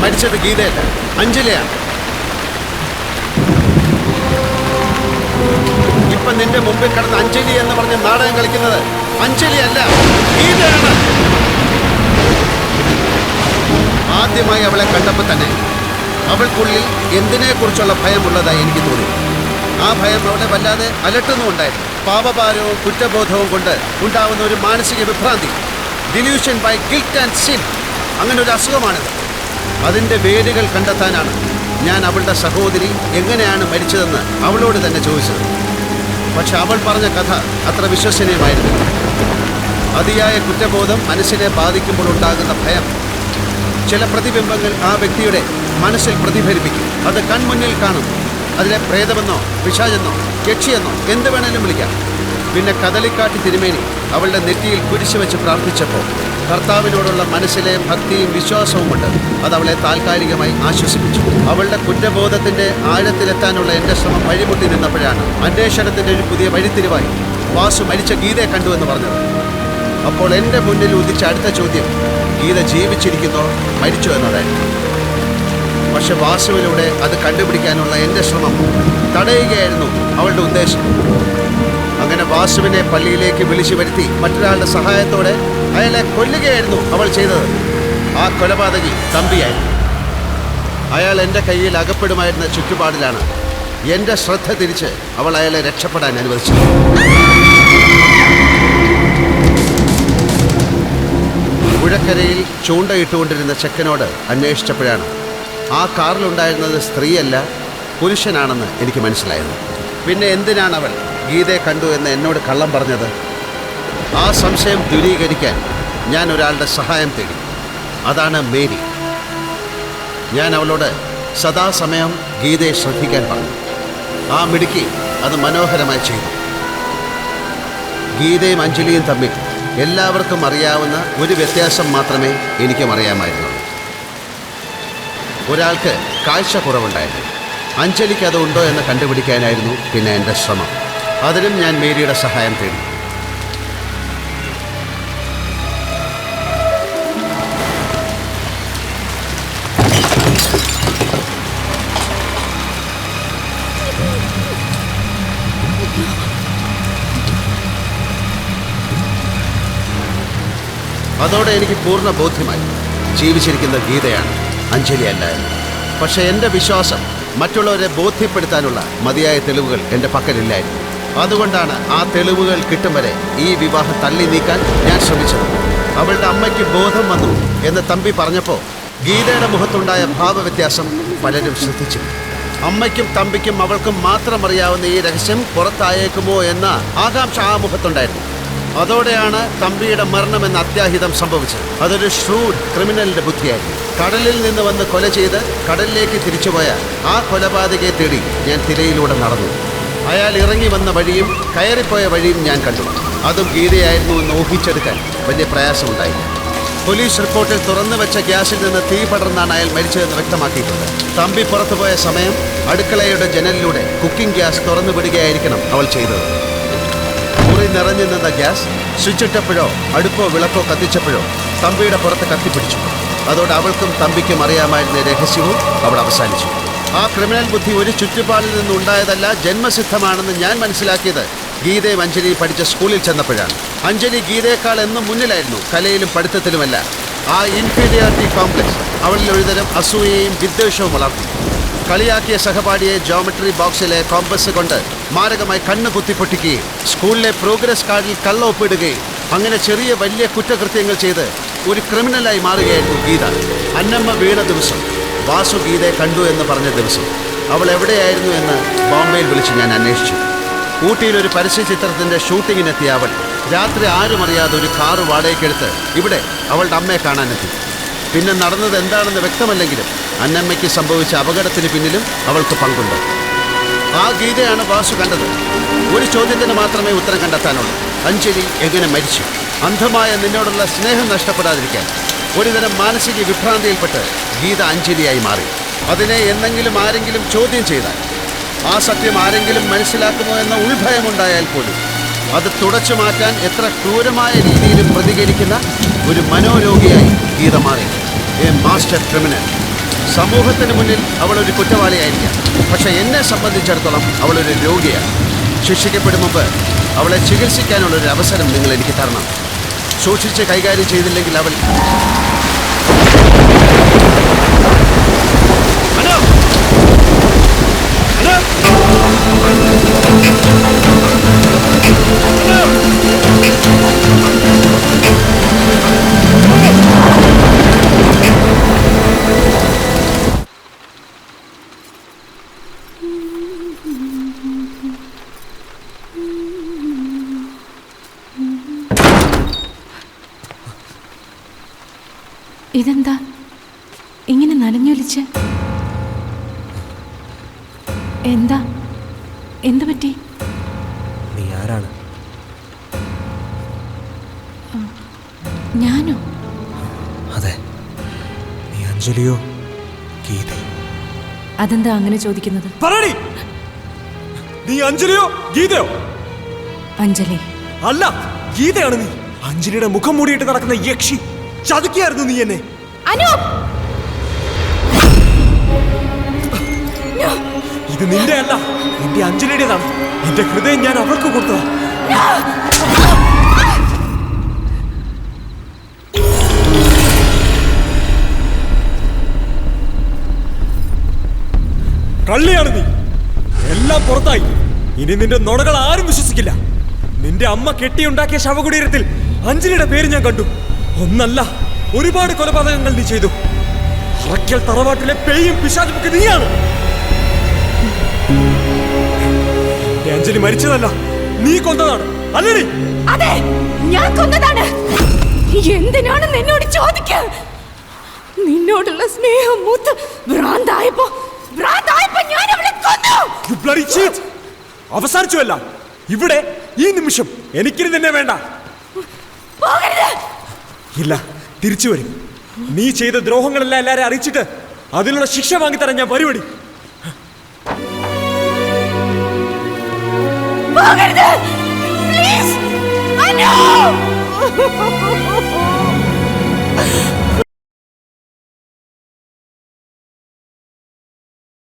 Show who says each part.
Speaker 1: മരിച്ചത് ഗീതയല്ല, അഞ്ജലിയാണ്. ഇപ്പൊ നിന്റെ മുമ്പിൽ കിടന്ന അഞ്ജലി എന്ന് പറഞ്ഞ് നാടകം കളിക്കുന്നത് അഞ്ജലി അല്ല, ഗീതയാണ്. ആദ്യമായി അവളെ കണ്ടപ്പോൾ തന്നെ അവൾക്കുള്ളിൽ എന്തിനെക്കുറിച്ചുള്ള ഭയമുള്ളതായി എനിക്ക് തോന്നി. ആ ഭയം അവളെ വല്ലാതെ അലട്ടുന്നുണ്ടായിരുന്നു. പാപഭാരവും കുറ്റബോധവും കൊണ്ട് ഉണ്ടാവുന്ന ഒരു മാനസിക വിഭ്രാന്തി, delusion by guilt and sin, അങ്ങനെ ഒരു അസുഖമാണിത്. അതിൻ്റെ വേരുകൾ കണ്ടെത്താനാണ് ഞാൻ അവളുടെ സഹോദരി എങ്ങനെയാണ് മരിച്ചതെന്ന് അവളോട് തന്നെ ചോദിച്ചത്. പക്ഷെ അവൾ പറഞ്ഞ കഥ അത്ര വിശ്വസനീയമായിരുന്നു. അതിയായ കുറ്റബോധം മനസ്സിനെ ബാധിക്കുമ്പോൾ ഉണ്ടാകുന്ന ഭയം, ചില പ്രതിബിംബങ്ങൾ ആ വ്യക്തിയുടെ മനസ്സിൽ പ്രതിഫലിപ്പിക്കും. അത് കൺമുന്നിൽ കാണും. അതിനെ പ്രേതമെന്നോ പിശാചെന്നോ യക്ഷിയെന്നോ എന്ത് വേണേലും വിളിക്കാം. പിന്നെ കദളിക്കാട്ടി തിരുമേനി അവളുടെ നെറ്റിയിൽ കുരിശ് വെച്ച് പ്രാർത്ഥിച്ചപ്പോൾ കർത്താവിനോടുള്ള മനസ്സിലെ ഭക്തിയും വിശ്വാസവും കൊണ്ട് അത് അവളെ താൽക്കാലികമായി ആശ്വസിപ്പിച്ചു. അവളുടെ കുറ്റബോധത്തിൻ്റെ ആഴത്തിലെത്താനുള്ള എൻ്റെ ശ്രമം വഴിമുട്ടി നിന്നപ്പോഴാണ് അന്വേഷണത്തിൻ്റെ ഒരു പുതിയ വഴിത്തിരിവായി വാസു മരിച്ച ഗീതയെ കണ്ടുവെന്ന് പറഞ്ഞത്. അപ്പോൾ എൻ്റെ മുന്നിൽ ഉദിച്ച അടുത്ത ചോദ്യം ഗീത ജീവിച്ചിരിക്കുന്നോ മരിച്ചോ എന്നതായിരുന്നു. പക്ഷെ വാസുവിലൂടെ അത് കണ്ടുപിടിക്കാനുള്ള എൻ്റെ ശ്രമം തടയുകയായിരുന്നു അവളുടെ ഉദ്ദേശം. അങ്ങനെ വാസുവിനെ പള്ളിയിലേക്ക് വിളിച്ചു വരുത്തി മറ്റൊരാളുടെ സഹായത്തോടെ അയാളെ കൊല്ലുകയായിരുന്നു അവൾ ചെയ്തത്. ആ കൊലപാതകി തമ്പിയായിരുന്നു. അയാൾ എൻ്റെ കയ്യിൽ അകപ്പെടുമായിരുന്ന ചുറ്റുപാടിലാണ് എൻ്റെ ശ്രദ്ധ തിരിച്ച് അവൾ അയാളെ രക്ഷപ്പെടാൻ അനുവദിച്ചത്. പുഴക്കരയിൽ ചൂണ്ടയിട്ടുകൊണ്ടിരുന്ന ചെക്കനോട് അന്വേഷിച്ചപ്പോഴാണ് ആ കാറിലുണ്ടായിരുന്നത് സ്ത്രീയല്ല പുരുഷനാണെന്ന് എനിക്ക് മനസ്സിലായത്. പിന്നെ എന്തിനാണ് അവൾ ഗീതയെ കണ്ടു എന്ന് എന്നോട് കള്ളം പറഞ്ഞത്? ആ സംശയം ദൂരീകരിക്കാൻ ഞാൻ ഒരാളുടെ സഹായം തേടി. അതാണ് മേരി. ഞാൻ അവളോട് സദാസമയം ഗീതയെ ശ്രദ്ധിക്കാൻ പറഞ്ഞു. ആ മിടുക്കി അത് മനോഹരമായി ചെയ്തു. ഗീതയും അഞ്ജലിയും തമ്മിൽ എല്ലാവർക്കും അറിയാവുന്ന ഒരു വ്യത്യാസം മാത്രമേ എനിക്കും അറിയാമായിരുന്നുള്ളൂ. ഒരാൾക്ക് കാഴ്ച കുറവുണ്ടായിരുന്നു. അഞ്ജലിക്ക് അതുണ്ടോ എന്ന് കണ്ടുപിടിക്കാനായിരുന്നു പിന്നെ എൻ്റെ ശ്രമം. അതിനും ഞാൻ മേരിയുടെ സഹായം തേടി. അതോടെ എനിക്ക് പൂർണ്ണ ബോധ്യമായി ജീവിച്ചിരിക്കുന്ന ഗീതയാണ്, അഞ്ജലി അല്ല എന്ന്. പക്ഷേ എൻ്റെ വിശ്വാസം മറ്റുള്ളവരെ ബോധ്യപ്പെടുത്താനുള്ള മതിയായ തെളിവുകൾ എൻ്റെ പക്കലില്ലായിരുന്നു. അതുകൊണ്ടാണ് ആ തെളിവുകൾ കിട്ടും വരെ ഈ വിവാഹം തള്ളി നീക്കാൻ ഞാൻ ശ്രമിച്ചത്. അവളുടെ അമ്മയ്ക്ക് ബോധം വന്നു എന്ന് തമ്പി പറഞ്ഞപ്പോൾ ഗീതയുടെ മുഖത്തുണ്ടായ ഭാവവ്യത്യാസം പലരും ശ്രദ്ധിച്ചു. അമ്മയ്ക്കും തമ്പിക്കും അവൾക്കും മാത്രം അറിയാവുന്ന ഈ രഹസ്യം പുറത്തായേക്കുമോ എന്ന ആകാംക്ഷ ആ മുഖത്തുണ്ടായിരുന്നു. അതോടെയാണ് തമ്പിയുടെ മരണമെന്ന അത്യാഹിതം സംഭവിച്ചത്. അതൊരു ഷ്രൂഡ് ക്രിമിനലിന്റെ ബുദ്ധിയായിരുന്നു. കടലിൽ നിന്ന് വന്ന് കൊല ചെയ്ത് കടലിലേക്ക് തിരിച്ചുപോയ ആ കൊലപാതകയെ തേടി ഞാൻ തിരയിലൂടെ നടന്നു. അയാൾ ഇറങ്ങി വന്ന വഴിയും കയറിപ്പോയ വഴിയും ഞാൻ കണ്ടു. അതും ഗീതയായിരുന്നു എന്ന് ഊഹിച്ചെടുക്കാൻ വലിയ പ്രയാസമുണ്ടായില്ല. പോലീസ് റിപ്പോർട്ടിൽ തുറന്നു വെച്ച ഗ്യാസിൽ നിന്ന് തീ പടർന്നാണ് അയാൾ മരിച്ചതെന്ന് വ്യക്തമാക്കിയിട്ടുണ്ട്. തമ്പി പുറത്തുപോയ സമയം അടുക്കളയുടെ ജനലിലൂടെ കുക്കിംഗ് ഗ്യാസ് തുറന്നു വിടുകയായിരിക്കണം അവൾ ചെയ്തത്. മുറി നിറഞ്ഞു നിന്ന ഗ്യാസ് സ്വിച്ചിട്ടപ്പോഴോ അടുപ്പോ വിളക്കോ കത്തിച്ചപ്പോഴോ തമ്പിയുടെ പുറത്ത് കത്തിപ്പിടിച്ചു. അതോടെ അവൾക്കും തമ്പിക്കും അറിയാമായിരുന്ന രഹസ്യവും അവിടെ അവസാനിച്ചു. ആ ക്രിമിനൽ ബുദ്ധി ഒരു ചുറ്റുപാടിൽ നിന്നുണ്ടായതല്ല, ജന്മസിദ്ധമാണെന്ന് ഞാൻ മനസ്സിലാക്കിയത് ഗീതയും അഞ്ജലിയും പഠിച്ച സ്കൂളിൽ ചെന്നപ്പോഴാണ്. അഞ്ജലി ഗീതയേക്കാൾ എന്നും മുന്നിലായിരുന്നു, കലയിലും പഠിത്തത്തിലുമല്ല. ആ ഇൻഫീരിയോറിറ്റി കോംപ്ലക്സ് അവളിൽ ഒരുതരം അസൂയയും വിദ്വേഷവും വളർത്തി. കളിയാക്കിയ സഹപാഠിയെ ജോമെട്രി ബോക്സിലെ കോമ്പസ് കൊണ്ട് മാരകമായി കണ്ണ് കുത്തിപ്പൊട്ടിക്കുകയും സ്കൂളിലെ പ്രോഗ്രസ് കാർഡിൽ കള്ള ഒപ്പിടുകയും അങ്ങനെ ചെറിയ വലിയ കുറ്റകൃത്യങ്ങൾ ചെയ്ത് ഒരു ക്രിമിനലായി മാറുകയായിരുന്നു ഗീത. അന്നമ്മ വീണ ദിവസം, വാസു ഗീതയെ കണ്ടു എന്ന് പറഞ്ഞ ദിവസം അവൾ എവിടെയായിരുന്നു എന്ന് ബോംബെയിൽ വിളിച്ച് ഞാൻ അന്വേഷിച്ചു. ഊട്ടിയിലൊരു പരസ്യ ചിത്രത്തിൻ്റെ ഷൂട്ടിങ്ങിനെത്തിയ അവൾ രാത്രി ആരും അറിയാതെ ഒരു കാറ് വാടകയ്ക്കെടുത്ത് ഇവിടെ അവളുടെ അമ്മയെ കാണാനെത്തി. പിന്നെ നടന്നത് എന്താണെന്ന് വ്യക്തമല്ലെങ്കിലും അന്നമ്മയ്ക്ക് സംഭവിച്ച അപകടത്തിന് പിന്നിലും അവൾക്ക് പങ്കുണ്ട്. ആ ഗീതയാണ് വാസു കണ്ടത്. ഒരു ചോദ്യത്തിന് മാത്രമേ ഉത്തരം കണ്ടെത്താനുള്ളൂ: അഞ്ജലി എങ്ങനെ മരിച്ചു? അന്ധമായ നിന്നോടുള്ള സ്നേഹം നഷ്ടപ്പെടാതിരിക്കാൻ ഒരുതരം മാനസിക വിഭ്രാന്തിയിൽപ്പെട്ട് ഗീത അഞ്ജലിയായി മാറി. അതിനെ എന്നെങ്കിലും ആരെങ്കിലും ചോദ്യം ചെയ്താൽ, ആ സത്യം ആരെങ്കിലും മനസ്സിലാക്കുമോ എന്ന ഉൾഭയമുണ്ടായാൽ പോലും അത് തുടച്ചു മാറ്റാൻ എത്ര ക്രൂരമായ രീതിയിലും പ്രതികരിക്കുന്ന ഒരു മനോരോഗിയായി ഗീത മാറി. A master criminal. സമൂഹത്തിന് മുന്നിൽ അവളൊരു കുറ്റവാളിയായിരിക്കാം, പക്ഷെ എന്നെ സംബന്ധിച്ചിടത്തോളം അവളൊരു രോഗിയാണ്. ശിക്ഷിക്കപ്പെടും മുമ്പ് അവളെ ചികിത്സിക്കാനുള്ളൊരു അവസരം നിങ്ങൾ എനിക്ക് തരണം. സൂക്ഷിച്ച് കൈകാര്യം ചെയ്തില്ലെങ്കിൽ അവൾ
Speaker 2: ഇതെന്താ ഇങ്ങനെ നനഞ്ഞൊലിച്ച്? എന്താ എന്തു പറ്റി?
Speaker 3: നീ ആരാണ്?
Speaker 2: ഞാനോ?
Speaker 3: അതെ, നീ അഞ്ജലിയോ ഗീതയോ?
Speaker 2: അതെന്താ അങ്ങനെ ചോദിക്കുന്നത്?
Speaker 3: പറയടി, നീ അഞ്ജലിയോ ഗീതയോ?
Speaker 2: അഞ്ജലി
Speaker 3: അല്ല, ഗീതയാണ് നീ. അഞ്ജലിയുടെ മുഖം മൂടിയിട്ട് നടക്കുന്ന യക്ഷി. ചതുക്കിയായിരുന്നു നീ എന്നെ. ഇത് നിന്റെ അല്ല, നിന്റെ അഞ്ജലിയുടേതാണ്. എന്റെ ഹൃദയം ഞാൻ അവൾക്ക് കൊടുത്തതാ. കള്ളിയാണ് നീ. എല്ലാം പുറത്തായി. ഇനി നിന്റെ നുണകൾ ആരും വിശ്വസിക്കില്ല. നിന്റെ അമ്മ കെട്ടിയുണ്ടാക്കിയ ശവകുടീരത്തിൽ അഞ്ജലിയുടെ പേര് ഞാൻ കണ്ടു. ഒന്നല്ല, ഒരുപാട് കൊലപാതകങ്ങൾ നീ ചെയ്തു. അറക്കൽ തറവാട്ടിലെ പേയും പിശാചുമൊക്കെ നീയാണ്. അഞ്ജലി മരിച്ചതല്ല, നീ കൊന്നതാണ്. അല്ലടി?
Speaker 2: അതെ, ഞാൻ കൊന്നതാണ്. എന്തിനാണ് നിന്നോട് ചോദിക്കാൻ? നിന്നോടുള്ള സ്നേഹം മൂത്ത് ഭ്രാന്തായപ്പോ ഞാൻ അവളെ കൊന്നു.
Speaker 3: You bloody cheat! അവസാനിച്ചുവല്ല. ഇവിടെ ഈ നിമിഷം എനിക്കിനി നിന്നെ വേണ്ട. ഇല്ല, തിരിച്ചു വരും. നീ ചെയ്ത ദ്രോഹങ്ങളെല്ലാം എല്ലാവരെയും അറിയിച്ചിട്ട് അതിനുള്ള ശിക്ഷ വാങ്ങിത്തരാൻ ഞാൻ പരിപാടി.
Speaker 2: Please! I know!